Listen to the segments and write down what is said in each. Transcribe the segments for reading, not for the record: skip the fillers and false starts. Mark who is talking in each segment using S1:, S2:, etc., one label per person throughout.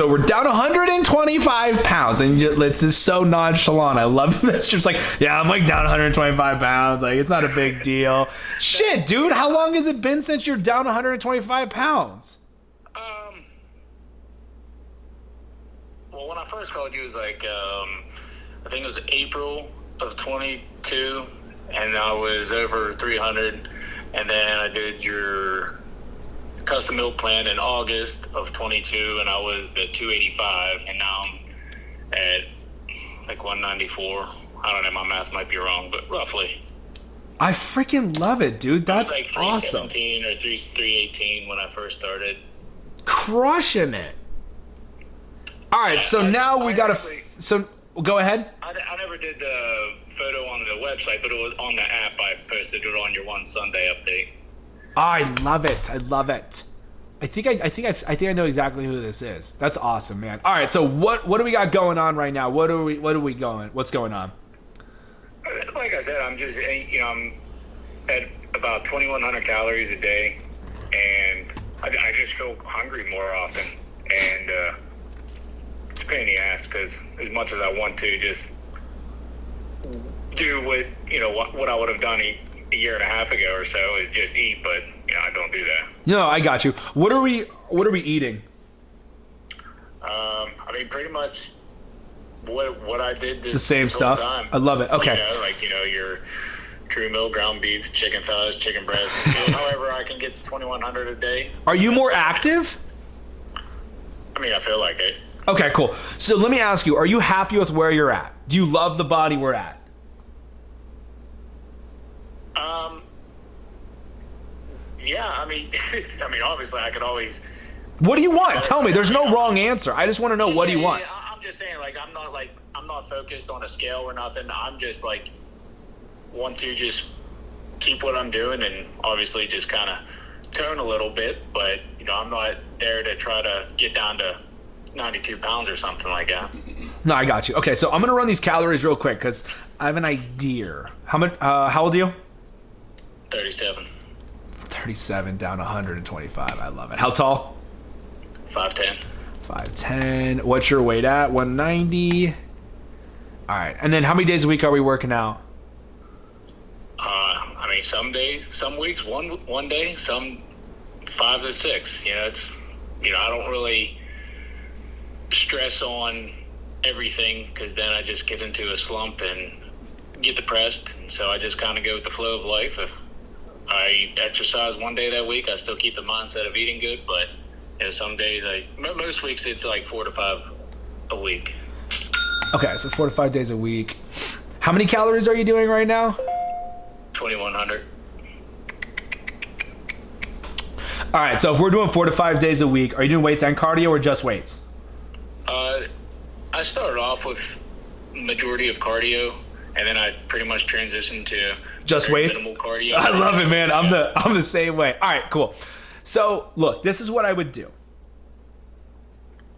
S1: so we're down 125 pounds, and it's just so nonchalant. I love this. Just like, yeah, I'm like down 125 pounds. Like, it's not a big deal. Shit, dude, how long has it been since you're down 125 pounds?
S2: Well, when I first called you, it was like, I think it was April of 22, and I was over 300, and then I did your custom meal plan in August of 22, and I was at 285, and now I'm at like 194. I don't know, my math might be wrong, but roughly.
S1: I freaking love it, dude. That's
S2: like
S1: awesome.
S2: 317 or 318 when I first started.
S1: Crushing it. All right, so now we got to... So, go ahead.
S2: I never did the photo on the website, but it was on the app. I posted it on your one Sunday update.
S1: I love it. I love it. I think I know exactly who this is. That's awesome, man. All right, so what do we got going on right now? What's going on?
S2: Like I said, I'm just, I'm at about 2,100 calories a day, and I just feel hungry more often, and it's a pain in the ass because as much as I want to just do what I would have done a year and a half ago or so is just eat, but I don't do that.
S1: No, I got you. What are we eating?
S2: I mean, pretty much what I did this
S1: the same
S2: this
S1: stuff.
S2: Whole time.
S1: I love it. Okay.
S2: Your true meal, ground beef, chicken thighs, chicken breast. However, I can get to 2,100 a day.
S1: Are you more active?
S2: I mean, I feel like it.
S1: Okay, cool. So let me ask you: are you happy with where you're at? Do you love the body we're at?
S2: Yeah, I mean, obviously, I could always.
S1: What do you want? Tell me. There's no wrong answer. I just want to know what do you want.
S2: Yeah, I'm just saying, I'm not focused on a scale or nothing. I'm just want to just keep what I'm doing, and obviously just kind of tone a little bit. But I'm not there to try to get down to 92 pounds or something like that.
S1: No, I got you. Okay, so I'm gonna run these calories real quick because I have an idea. How much? How old are you?
S2: 37.
S1: 37 down 125. I love it. How tall?
S2: 5'10".
S1: 5'10". What's your weight at? 190. All right. And then how many days a week are we working out?
S2: I mean, some days, some weeks, one day, some 5 to 6. It's I don't really stress on everything because then I just get into a slump and get depressed. And so I just kind of go with the flow of life. If I exercise one day that week, I still keep the mindset of eating good, but some days most weeks it's like 4 to 5 a week.
S1: Okay, so 4 to 5 days a week. How many calories are you doing right now?
S2: 2,100.
S1: All right, so if we're doing 4 to 5 days a week, are you doing weights and cardio or just weights?
S2: I started off with majority of cardio, and then I pretty much transitioned to
S1: just weights.
S2: Minimal cardio.
S1: I love it, man. I'm the same way. All right, cool. So look, this is what I would do.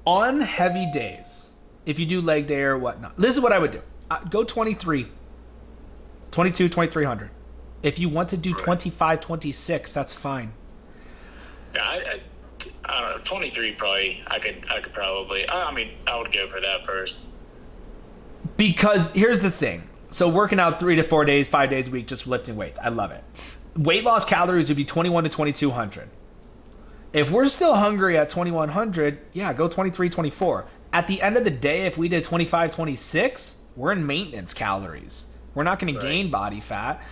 S1: On heavy days, if you do leg day or whatnot, this is what I would do. Go 23, 22, 2,300. If you want to do 25, 26, that's fine.
S2: Yeah, I don't know, 23 probably. I could probably. I mean, I would go for that first.
S1: Because here's the thing. So working out 3 to 4 days, 5 days a week, just lifting weights. I love it. Weight loss calories would be 21 to 2,200. If we're still hungry at 2,100, yeah, go 23, 24. At the end of the day, if we did 25, 26, we're in maintenance calories. We're not going to gain body fat.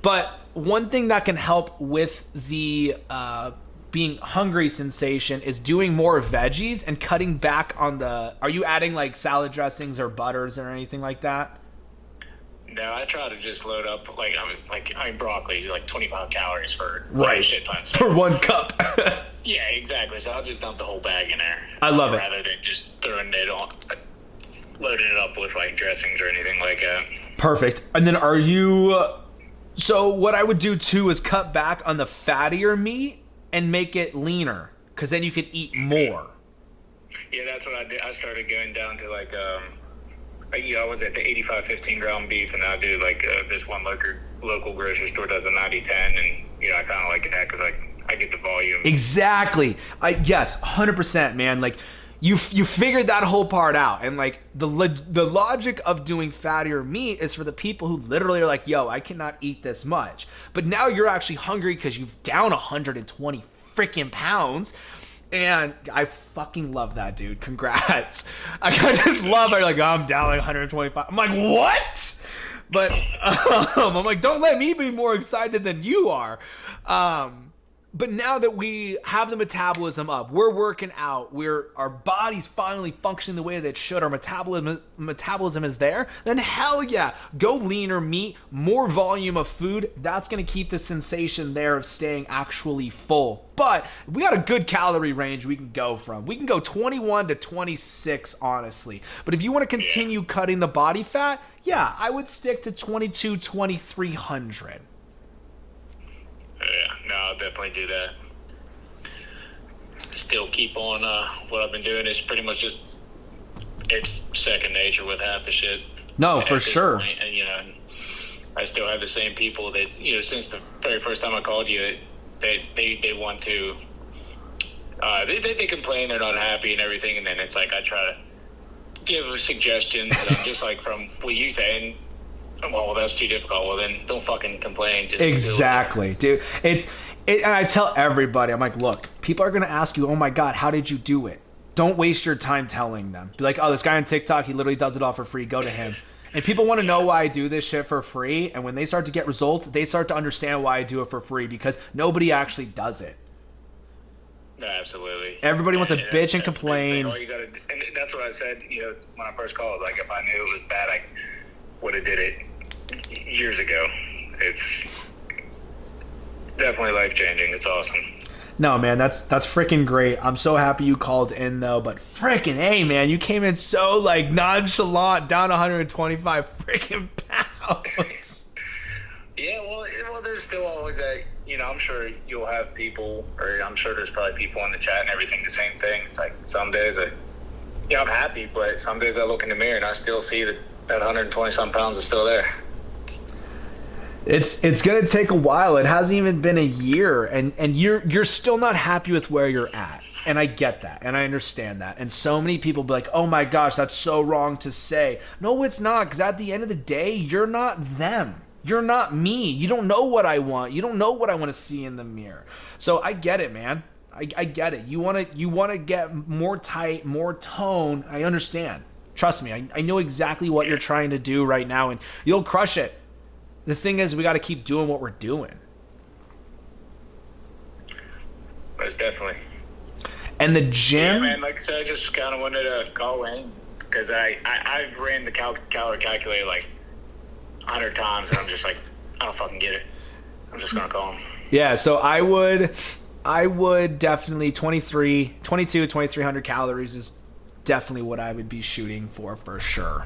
S1: But one thing that can help with the being hungry sensation is doing more veggies and cutting back on the... Are you adding like salad dressings or butters or anything like that?
S2: No, I try to just load up broccoli, like 25 calories for shit tons.
S1: For 1 cup.
S2: Yeah, exactly. So I'll just dump the whole bag in there.
S1: I love it.
S2: Rather than just throwing it on, loading it up with like dressings or anything like that.
S1: Perfect. And then are you... So what I would do too is cut back on the fattier meat and make it leaner, because then you can eat more.
S2: Yeah, that's what I did. I started going down to I was at the 85-15 ground beef, and I do this one local grocery store does a 90-10, and I kind of like that because I get the volume.
S1: Exactly. Yes, 100%, man. Like, you figured that whole part out. And like the logic of doing fattier meat is for the people who literally are like, yo, I cannot eat this much. But now you're actually hungry because you've down 120 freaking pounds. And I fucking love that, dude. Congrats. I just love it. Like, oh, I'm down like 125. I'm like, what? But I'm like, don't let me be more excited than you are. But now that we have the metabolism up, we're working out, our body's finally functioning the way that it should, our metabolism is there, then hell yeah, go leaner meat, more volume of food. That's going to keep the sensation there of staying actually full. But we got a good calorie range we can go from. We can go 21 to 26, honestly. But if you want to continue cutting the body fat, yeah, I would stick to 22, 2300.
S2: Yeah, no, I'll definitely do that. Still keep on what I've been doing is pretty much just, it's second nature with half the shit.
S1: No, for sure.
S2: Point. And, you know, I still have the same people that, you know, since the very first time I called you, they want to, they complain, they're not happy and everything, and then it's like I try to give suggestions, just like from what you say, and well, that's too difficult. Well, then don't fucking complain. Just
S1: exactly, dude. And I tell everybody, I'm like, look, people are going to ask you, oh my God, how did you do it? Don't waste your time telling them. Be like, oh, this guy on TikTok, he literally does it all for free. Go to him. And people want to know why I do this shit for free. And when they start to get results, they start to understand why I do it for free, because nobody actually does it.
S2: Absolutely.
S1: Everybody wants to bitch and complain.
S2: All you gotta, and that's what I said, you know, when I first called. Like, if I knew it was bad, I would have did it years ago. It's definitely life-changing. It's awesome.
S1: No, man, that's freaking great. I'm so happy you called in, though. But freaking hey, man, you came in so like nonchalant, down 125 freaking pounds.
S2: Yeah, well, there's still always that. You know, I'm sure you'll have people, or I'm sure there's probably people in the chat and everything the same thing. It's like some days I'm happy, but some days I look in the mirror and I still see that 120 some pounds is still there.
S1: It's gonna take a while. It hasn't even been a year, and you're still not happy with where you're at. And I get that, and I understand that. And so many people be like, oh my gosh, that's so wrong to say. No, it's not, because at the end of the day, you're not them. You're not me. You don't know what I want. You don't know what I want to see in the mirror. So I get it, man. I get it. You wanna get more tight, more tone. I understand. Trust me, I know exactly what you're trying to do right now, and you'll crush it. The thing is, we got to keep doing what we're doing.
S2: Most definitely.
S1: And the gym?
S2: Yeah, man, like I said, I just kind of wanted to call in because I've ran the calorie calculator like 100 times, and I'm just like, I don't fucking get it. I'm just going to call him.
S1: Yeah, so I would definitely 2300 calories is definitely what I would be shooting for sure.